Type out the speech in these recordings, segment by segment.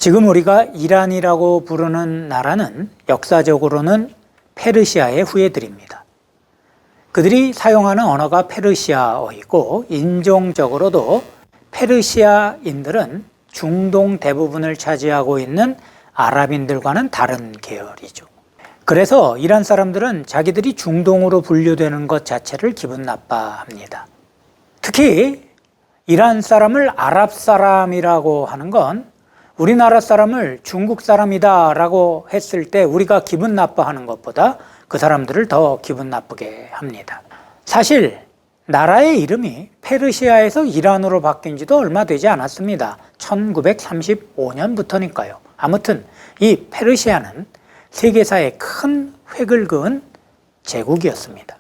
지금 우리가 이란이라고 부르는 나라는 역사적으로는 페르시아의 후예들입니다. 그들이 사용하는 언어가 페르시아어이고 인종적으로도 페르시아인들은 중동 대부분을 차지하고 있는 아랍인들과는 다른 계열이죠. 그래서 이란 사람들은 자기들이 중동으로 분류되는 것 자체를 기분 나빠합니다. 특히 이란 사람을 아랍 사람이라고 하는 건 우리나라 사람을 중국 사람이다 라고 했을 때 우리가 기분 나빠하는 것보다 그 사람들을 더 기분 나쁘게 합니다. 사실 나라의 이름이 페르시아에서 이란으로 바뀐 지도 얼마 되지 않았습니다. 1935년부터니까요. 아무튼 이 페르시아는 세계사에 큰 획을 그은 제국이었습니다.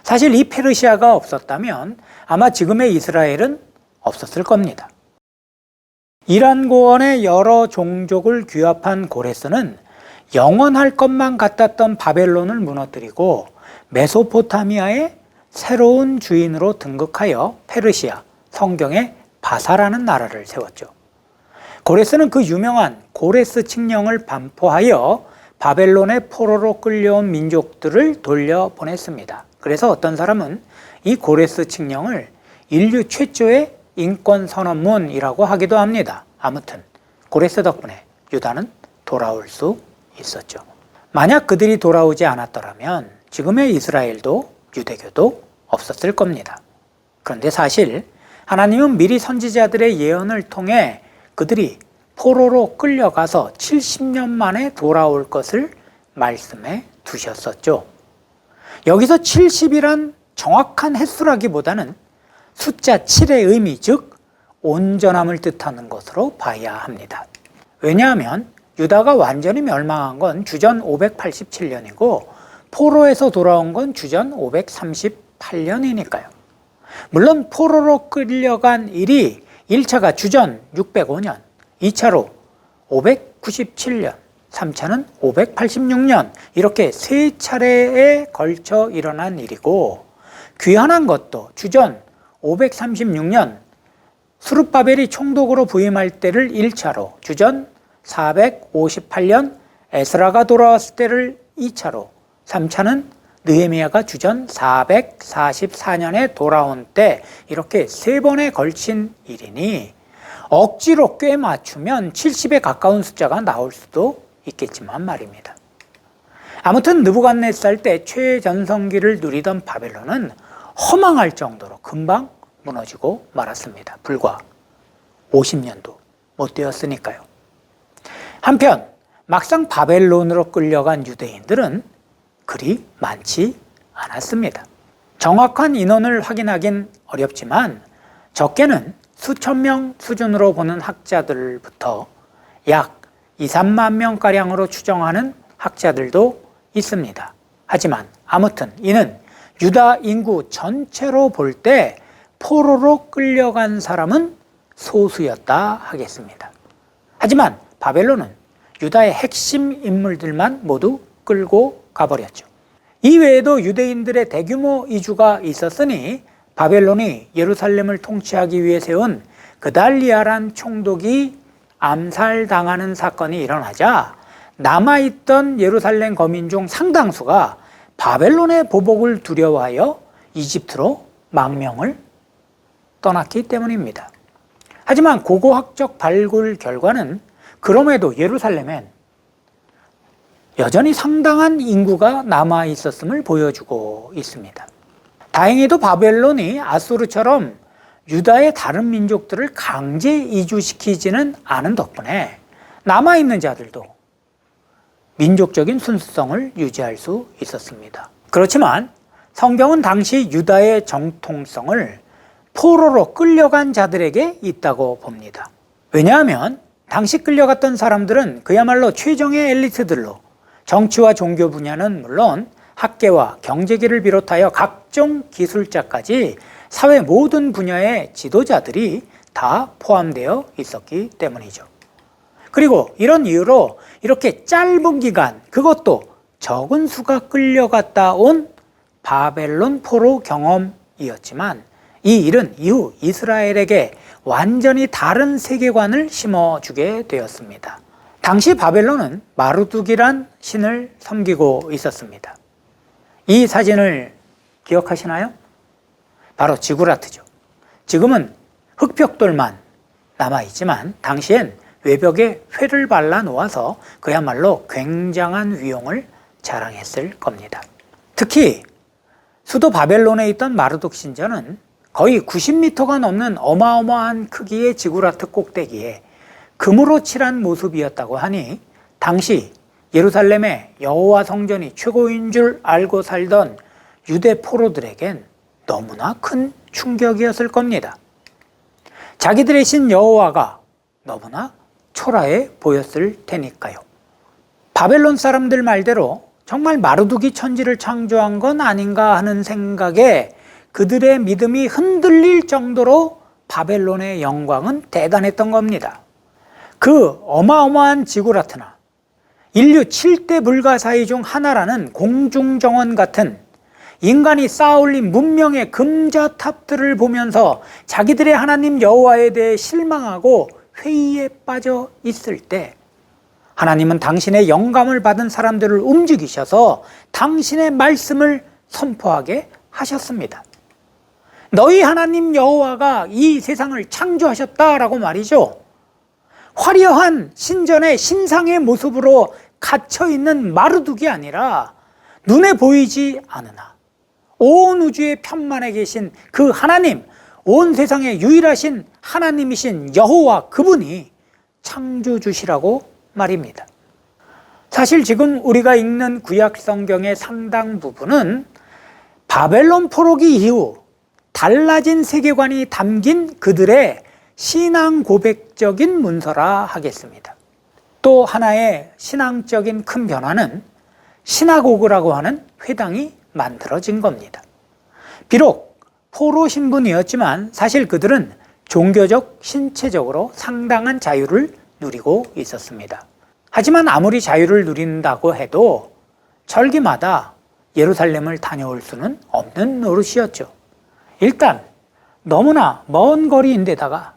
사실 이 페르시아가 없었다면 아마 지금의 이스라엘은 없었을 겁니다. 이란 고원의 여러 종족을 규합한 고레스는 영원할 것만 같았던 바벨론을 무너뜨리고 메소포타미아의 새로운 주인으로 등극하여 페르시아, 성경의 바사라는 나라를 세웠죠. 고레스는 그 유명한 고레스 칙령을 반포하여 바벨론의 포로로 끌려온 민족들을 돌려보냈습니다. 그래서 어떤 사람은 이 고레스 칙령을 인류 최초의 인권 선언문이라고 하기도 합니다. 아무튼 고레스 덕분에 유다는 돌아올 수 있었죠. 만약 그들이 돌아오지 않았더라면 지금의 이스라엘도 유대교도 없었을 겁니다. 그런데 사실 하나님은 미리 선지자들의 예언을 통해 그들이 포로로 끌려가서 70년 만에 돌아올 것을 말씀해 두셨었죠. 여기서 70이란 정확한 횟수라기보다는 숫자 7의 의미, 즉 온전함을 뜻하는 것으로 봐야 합니다. 왜냐하면 유다가 완전히 멸망한 건 주전 587년이고 포로에서 돌아온 건 주전 538년이니까요. 물론 포로로 끌려간 일이 1차가 주전 605년, 2차로 597년, 3차는 586년 이렇게 세 차례에 걸쳐 일어난 일이고 귀환한 것도 주전 536년 스룹바벨이 총독으로 부임할 때를 1차로, 주전 458년 에스라가 돌아왔을 때를 2차로, 3차는 느헤미야가 주전 444년에 돌아온 때 이렇게 세 번에 걸친 일이니 억지로 꽤 맞추면 70에 가까운 숫자가 나올 수도 있겠지만 말입니다. 아무튼 느부갓네살 때 최전성기를 누리던 바벨론은 허망할 정도로 금방 무너지고 말았습니다. 불과 50년도 못 되었으니까요. 한편 막상 바벨론으로 끌려간 유대인들은 그리 많지 않았습니다. 정확한 인원을 확인하긴 어렵지만 적게는 수천 명 수준으로 보는 학자들부터 약 2, 3만 명가량으로 추정하는 학자들도 있습니다. 하지만 아무튼 이는 유다 인구 전체로 볼 때 포로로 끌려간 사람은 소수였다 하겠습니다. 하지만 바벨론은 유다의 핵심 인물들만 모두 끌고 가버렸죠. 이외에도 유대인들의 대규모 이주가 있었으니 바벨론이 예루살렘을 통치하기 위해 세운 그달리아란 총독이 암살당하는 사건이 일어나자 남아있던 예루살렘 거민 중 상당수가 바벨론의 보복을 두려워하여 이집트로 망명을 떠났기 때문입니다. 하지만 고고학적 발굴 결과는 그럼에도 예루살렘엔 여전히 상당한 인구가 남아 있었음을 보여주고 있습니다. 다행히도 바벨론이 아수르처럼 유다의 다른 민족들을 강제 이주시키지는 않은 덕분에 남아있는 자들도 민족적인 순수성을 유지할 수 있었습니다. 그렇지만 성경은 당시 유다의 정통성을 포로로 끌려간 자들에게 있다고 봅니다. 왜냐하면 당시 끌려갔던 사람들은 그야말로 최정의 엘리트들로 정치와 종교 분야는 물론 학계와 경제계를 비롯하여 각종 기술자까지 사회 모든 분야의 지도자들이 다 포함되어 있었기 때문이죠. 그리고 이런 이유로 이렇게 짧은 기간, 그것도 적은 수가 끌려갔다 온 바벨론 포로 경험이었지만 이 일은 이후 이스라엘에게 완전히 다른 세계관을 심어주게 되었습니다. 당시 바벨론은 마르둑이란 신을 섬기고 있었습니다. 이 사진을 기억하시나요? 바로 지구라트죠. 지금은 흙벽돌만 남아있지만 당시엔 외벽에 쇠를 발라 놓아서 그야말로 굉장한 위용을 자랑했을 겁니다. 특히 수도 바벨론에 있던 마르둑 신전은 거의 90m가 넘는 어마어마한 크기의 지구라트 꼭대기에 금으로 칠한 모습이었다고 하니 당시 예루살렘의 여호와 성전이 최고인 줄 알고 살던 유대 포로들에겐 너무나 큰 충격이었을 겁니다. 자기들의 신 여호와가 너무나 초라해 보였을 테니까요. 바벨론 사람들 말대로 정말 마르둑이 천지를 창조한 건 아닌가 하는 생각에 그들의 믿음이 흔들릴 정도로 바벨론의 영광은 대단했던 겁니다. 그 어마어마한 지구라트나 인류 7대 불가사의 중 하나라는 공중정원 같은 인간이 쌓아올린 문명의 금자탑들을 보면서 자기들의 하나님 여호와에 대해 실망하고 회의에 빠져 있을 때 하나님은 당신의 영감을 받은 사람들을 움직이셔서 당신의 말씀을 선포하게 하셨습니다. 너희 하나님 여호와가 이 세상을 창조하셨다라고 말이죠. 화려한 신전의 신상의 모습으로 갇혀있는 마르둑이 아니라 눈에 보이지 않으나 온 우주의 편만에 계신 그 하나님, 온 세상의 유일하신 하나님이신 여호와 그분이 창조주시라고 말입니다. 사실 지금 우리가 읽는 구약 성경의 상당 부분은 바벨론 포로기 이후 달라진 세계관이 담긴 그들의 신앙 고백적인 문서라 하겠습니다. 또 하나의 신앙적인 큰 변화는 시나고그라고 하는 회당이 만들어진 겁니다. 비록 포로 신분이었지만 사실 그들은 종교적, 신체적으로 상당한 자유를 누리고 있었습니다. 하지만 아무리 자유를 누린다고 해도 절기마다 예루살렘을 다녀올 수는 없는 노릇이었죠. 일단 너무나 먼 거리인데다가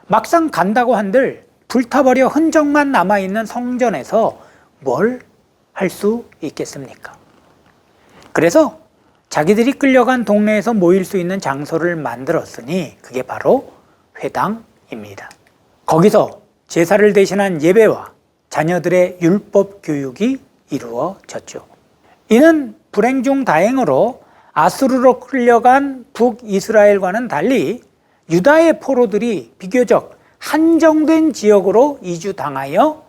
막상 간다고 한들 불타버려 흔적만 남아있는 성전에서 뭘 할 수 있겠습니까? 그래서 자기들이 끌려간 동네에서 모일 수 있는 장소를 만들었으니 그게 바로 회당입니다. 거기서 제사를 대신한 예배와 자녀들의 율법 교육이 이루어졌죠. 이는 불행 중 다행으로 아수르로 끌려간 북이스라엘과는 달리 유다의 포로들이 비교적 한정된 지역으로 이주당하여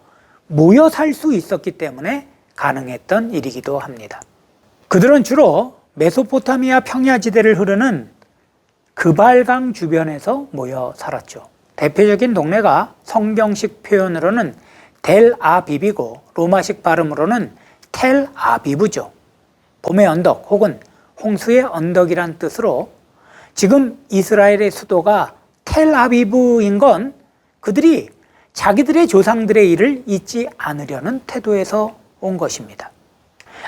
모여 살 수 있었기 때문에 가능했던 일이기도 합니다. 그들은 주로 메소포타미아 평야지대를 흐르는 그발강 주변에서 모여 살았죠. 대표적인 동네가 성경식 표현으로는 델 아비비고 로마식 발음으로는 텔 아비브죠. 봄의 언덕 혹은 홍수의 언덕이란 뜻으로 지금 이스라엘의 수도가 텔 아비브인 건 그들이 자기들의 조상들의 일을 잊지 않으려는 태도에서 온 것입니다.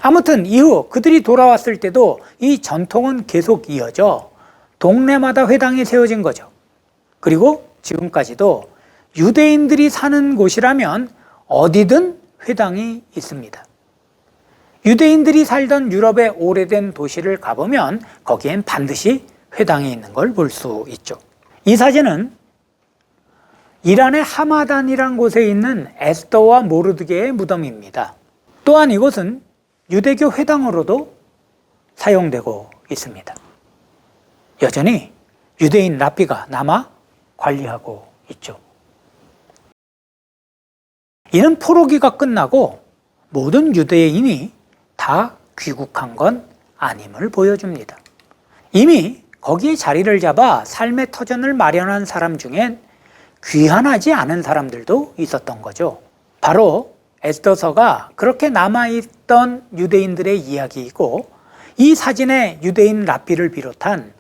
아무튼 이후 그들이 돌아왔을 때도 이 전통은 계속 이어져 동네마다 회당이 세워진 거죠. 그리고 지금까지도 유대인들이 사는 곳이라면 어디든 회당이 있습니다. 유대인들이 살던 유럽의 오래된 도시를 가보면 거기엔 반드시 회당이 있는 걸 볼 수 있죠. 이 사진은 이란의 하마단이란 곳에 있는 에스더와 모르드게의 무덤입니다. 또한 이곳은 유대교 회당으로도 사용되고 있습니다. 여전히 유대인 랍비가 남아 관리하고 있죠. 이는 포로기가 끝나고 모든 유대인이 다 귀국한 건 아님을 보여줍니다. 이미 거기에 자리를 잡아 삶의 터전을 마련한 사람 중엔 귀환하지 않은 사람들도 있었던 거죠. 바로 에스더서가 그렇게 남아있던 유대인들의 이야기이고 이 사진의 유대인 랍비를 비롯한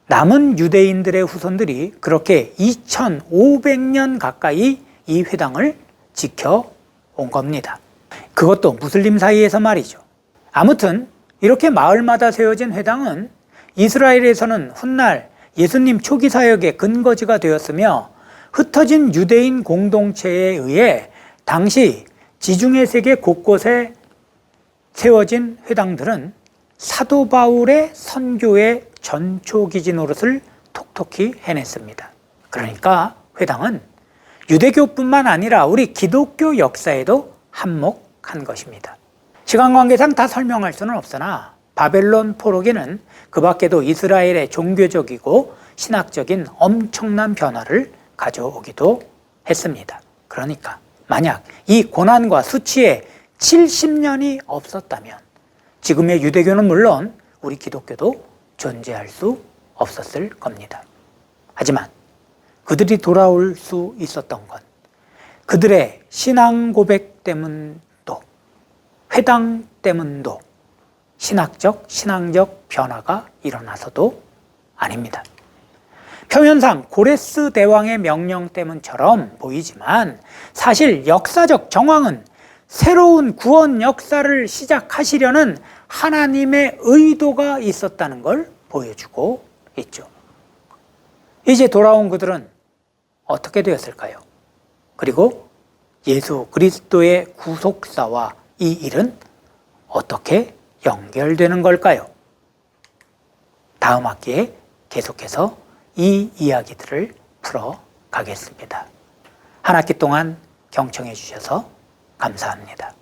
남은 유대인들의 후손들이 그렇게 2500년 가까이 이 회당을 지켜온 겁니다. 그것도 무슬림 사이에서 말이죠. 아무튼 이렇게 마을마다 세워진 회당은 이스라엘에서는 훗날 예수님 초기 사역의 근거지가 되었으며 흩어진 유대인 공동체에 의해 당시 지중해 세계 곳곳에 세워진 회당들은 사도 바울의 선교의 전초기지 노릇을 톡톡히 해냈습니다. 그러니까 회당은 유대교뿐만 아니라 우리 기독교 역사에도 한몫한 것입니다. 시간 관계상 다 설명할 수는 없으나 바벨론 포로기는 그 밖에도 이스라엘의 종교적이고 신학적인 엄청난 변화를 가져오기도 했습니다. 그러니까 만약 이 고난과 수치에 70년이 없었다면 지금의 유대교는 물론 우리 기독교도 존재할 수 없었을 겁니다. 하지만 그들이 돌아올 수 있었던 건 그들의 신앙 고백 때문도 회당 때문도 신앙적 변화가 일어나서도 아닙니다. 표면상 고레스 대왕의 명령 때문처럼 보이지만 사실 역사적 정황은 새로운 구원 역사를 시작하시려는 하나님의 의도가 있었다는 걸 보여주고 있죠. 이제 돌아온 그들은 어떻게 되었을까요? 그리고 예수 그리스도의 구속사와 이 일은 어떻게 연결되는 걸까요? 다음 학기에 계속해서 이 이야기들을 풀어가겠습니다. 한 학기 동안 경청해 주셔서 감사합니다.